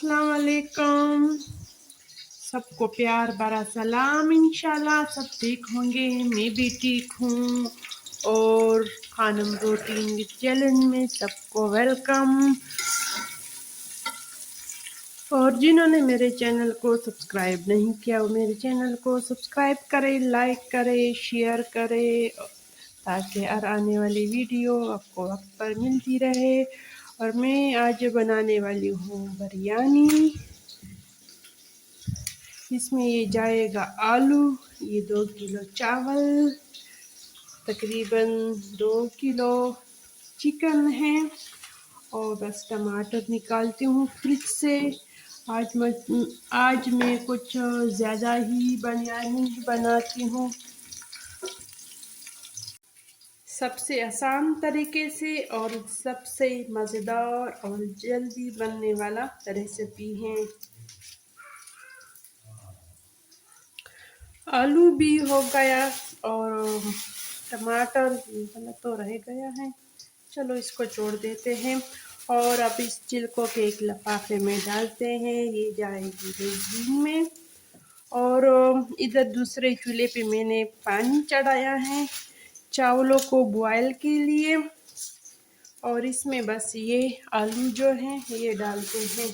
अस्सलाम वालेकुम। सबको प्यार भरा सलाम। इंशाल्लाह सब ठीक होंगे, मैं भी ठीक हूँ। और खानम रूटीन विद चैलेंज में सबको वेलकम। और जिन्होंने मेरे चैनल को सब्सक्राइब नहीं किया वो मेरे चैनल को सब्सक्राइब करें, लाइक करें, शेयर करें, ताकि हर आने वाली वीडियो आपको वक्त पर मिलती रहे। और मैं आज बनाने वाली हूँ बिरयानी। इसमें ये जाएगा आलू, ये 2 किलो चावल, तकरीबन 2 किलो चिकन है। और बस टमाटर निकालती हूँ फ्रिज से। आज मैं कुछ ज़्यादा ही बिरयानी बनाती हूँ, सबसे आसान तरीके से और सबसे मज़ेदार और जल्दी बनने वाला रेसिपी है। आलू भी हो गया और टमाटर गलत तो रह गया है, चलो इसको छोड़ देते हैं। और अब इस छिलकों के एक लिफाफे में डालते हैं, ये जाएगी डस्टबिन में। और इधर दूसरे चूल्हे पे मैंने पानी चढ़ाया है चावलों को बॉयल के लिए। और इसमें बस ये आलू जो हैं ये डालते हैं।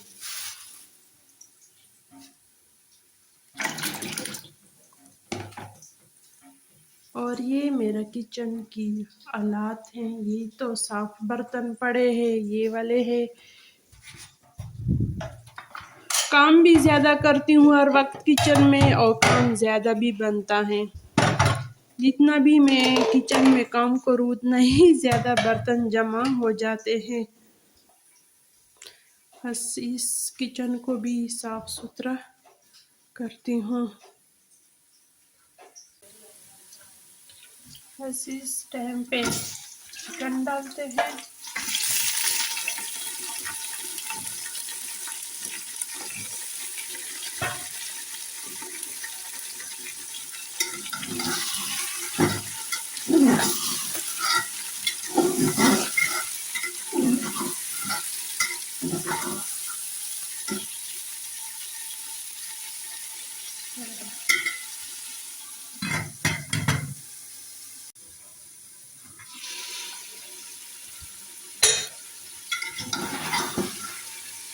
और ये मेरा किचन की हालात हैं, ये तो साफ बर्तन पड़े हैं, ये वाले हैं। काम भी ज़्यादा करती हूँ हर वक्त किचन में, और काम ज़्यादा भी बनता है। जितना भी मैं किचन में काम करूँ उतना ही ज़्यादा बर्तन जमा हो जाते हैं। बस इस किचन को भी साफ सुथरा करती हूँ। बस इस टाइम पे चिकन डालते हैं।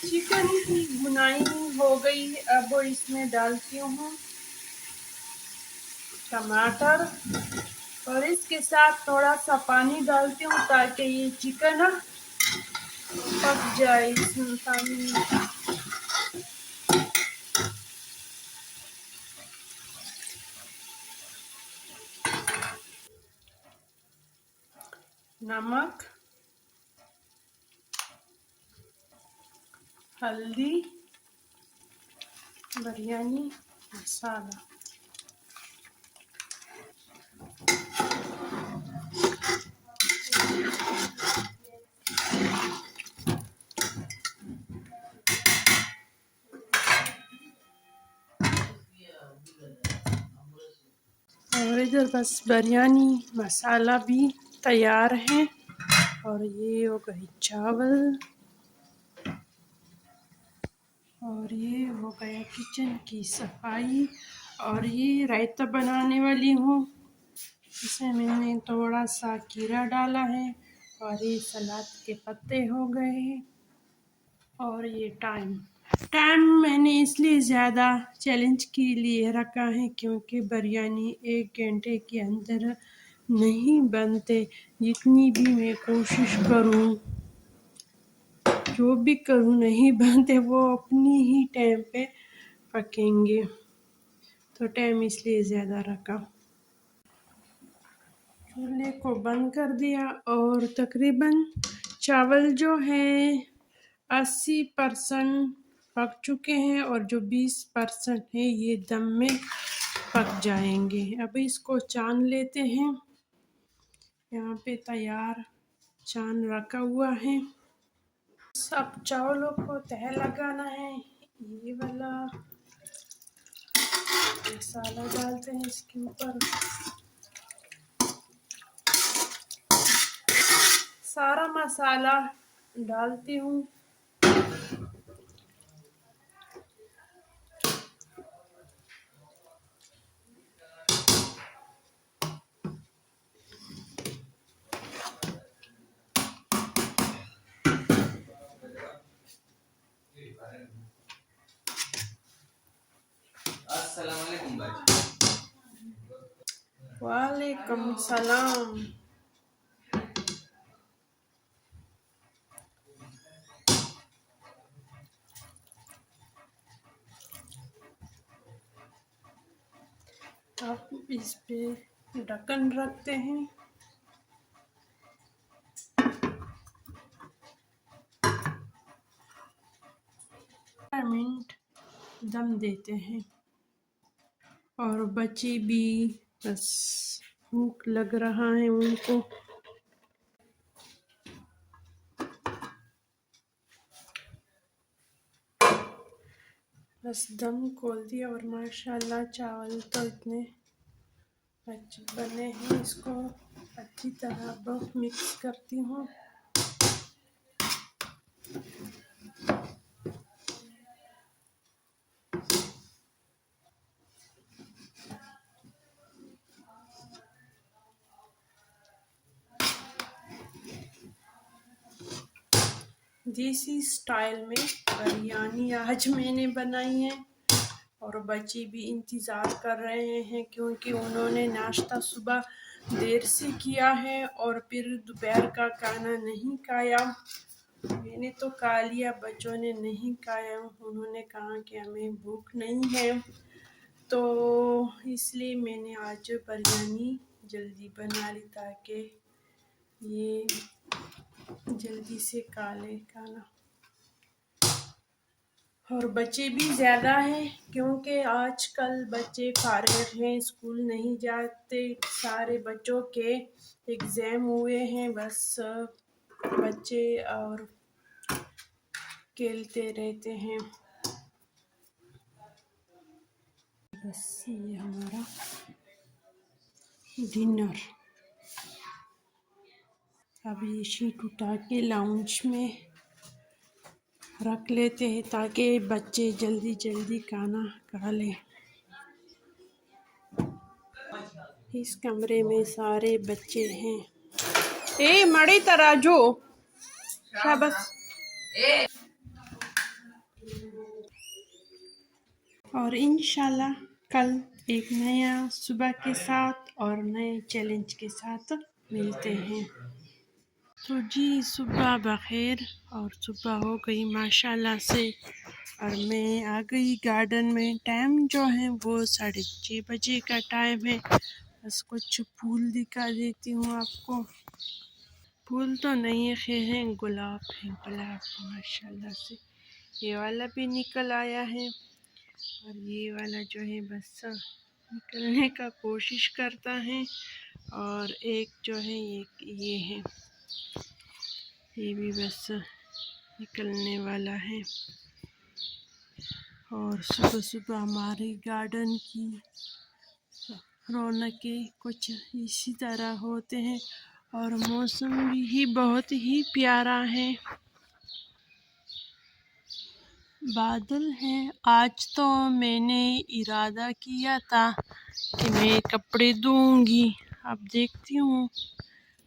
चिकन की भुनाई हो गई, अब इसमें डालती हूँ टमाटर और इसके साथ थोड़ा सा पानी डालती हूँ ताकि ये चिकन ना पक जाए इसमें पानी में। नमक, हल्दी, बिरयानी मसाला। और इधर बस बिरयानी मसाला भी तैयार है। और ये हो गई चावल, और ये हो गया किचन की सफाई। और ये रायता बनाने वाली हूँ, इसमें मैंने थोड़ा सा खीरा डाला है और ये सलाद के पत्ते हो गए हैं। और ये टाइम मैंने इसलिए ज़्यादा चैलेंज के लिए रखा है क्योंकि बिरयानी 1 घंटे के अंदर नहीं बनते। जितनी भी मैं कोशिश करूं, जो भी करूं, नहीं बनते, वो अपनी ही टाइम पे पकेंगे। तो टाइम इसलिए ज़्यादा रखा। चूल्हे को बंद कर दिया और तकरीबन चावल जो है 80% पक चुके हैं और जो 20% है ये दम में पक जाएंगे। अब इसको छान लेते हैं। यहाँ पे तैयार छान रखा हुआ है। सब चावलों को तह लगाना है। ये वाला मसाला डालते हैं इसके ऊपर। सारा मसाला डालती हूँ। अस्सलामुअलैकुम भाई। वालेकुम सलाम। अब इस पे ढक्कन रखते हैं। 15 मिनट दम देते हैं। और बच्चे भी बस भूख लग रहा है उनको। बस दम खोल दिया और माशाल्लाह चावल तो इतने अच्छे बने हैं। इसको अच्छी तरह अब मिक्स करती हूँ। देसी स्टाइल में बिरयानी आज मैंने बनाई है और बच्चे भी इंतज़ार कर रहे हैं क्योंकि उन्होंने नाश्ता सुबह देर से किया है और फिर दोपहर का खाना नहीं खाया। मैंने तो खा लिया, बच्चों ने नहीं खाया। उन्होंने कहा कि हमें भूख नहीं है, तो इसलिए मैंने आज बिरयानी जल्दी बना ली ताकि ये जल्दी से खा ले खाना। और बच्चे भी ज़्यादा हैं क्योंकि आजकल बच्चे फारिग हैं, स्कूल नहीं जाते। सारे बच्चों के एग्ज़ाम हुए हैं, बस बच्चे और खेलते रहते हैं। बस ये हमारा डिनर। अब ये शीट उठा के लाउंज में रख लेते हैं ताकि बच्चे जल्दी जल्दी खाना खा लें। इस कमरे में सारे बच्चे हैं। ए मड़ी तराजू शाबाश। और इंशाल्लाह कल एक नया सुबह के साथ और नए चैलेंज के साथ मिलते हैं। तो जी सुबह बखैर। और सुबह हो गई माशाल्लाह से और मैं आ गई गार्डन में। टाइम जो है वो 6:30 बजे का टाइम है। बस कुछ फूल दिखा देती हूँ आपको। फूल तो नहीं है, गुलाब है, गुलाब माशाल्लाह से। ये वाला भी निकल आया है और ये वाला जो है बस निकलने का कोशिश करता है। और एक जो है ये है, ये भी बस निकलने वाला है। और सुबह सुबह हमारे गार्डन की रौनकें कुछ इसी तरह होते हैं और मौसम भी बहुत ही प्यारा है। बादल है। आज तो मैंने इरादा किया था कि मैं कपड़े धोऊंगी। अब देखती हूँ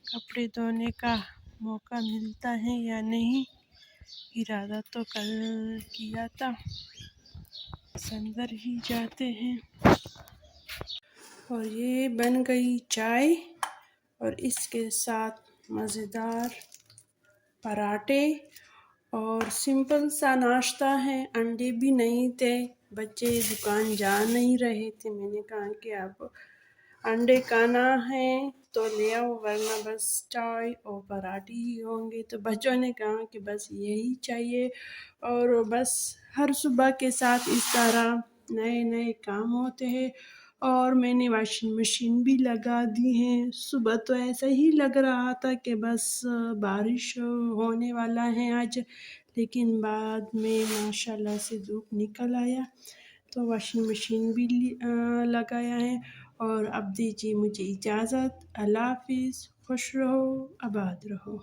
कपड़े धोने का मौका मिलता है या नहीं। इरादा तो कल किया था, अंदर ही जाते हैं। और ये बन गई चाय और इसके साथ मज़ेदार पराठे और सिंपल सा नाश्ता है। अंडे भी नहीं थे, बच्चे दुकान जा नहीं रहे थे। मैंने कहा कि अब अंडे खाना है तो ले आओ, वरना बस चाय और पराठे ही होंगे। तो बच्चों ने कहा कि बस यही चाहिए। और बस हर सुबह के साथ इस तरह नए नए काम होते हैं। और मैंने वॉशिंग मशीन भी लगा दी है। सुबह तो ऐसा ही लग रहा था कि बस बारिश होने वाला है आज, लेकिन बाद में माशाल्लाह से धूप निकल आया तो वॉशिंग मशीन भी लगाया है। और अब दीजिए मुझे इजाज़त। अल्लाह हाफिज़। खुश रहो, आबाद रहो।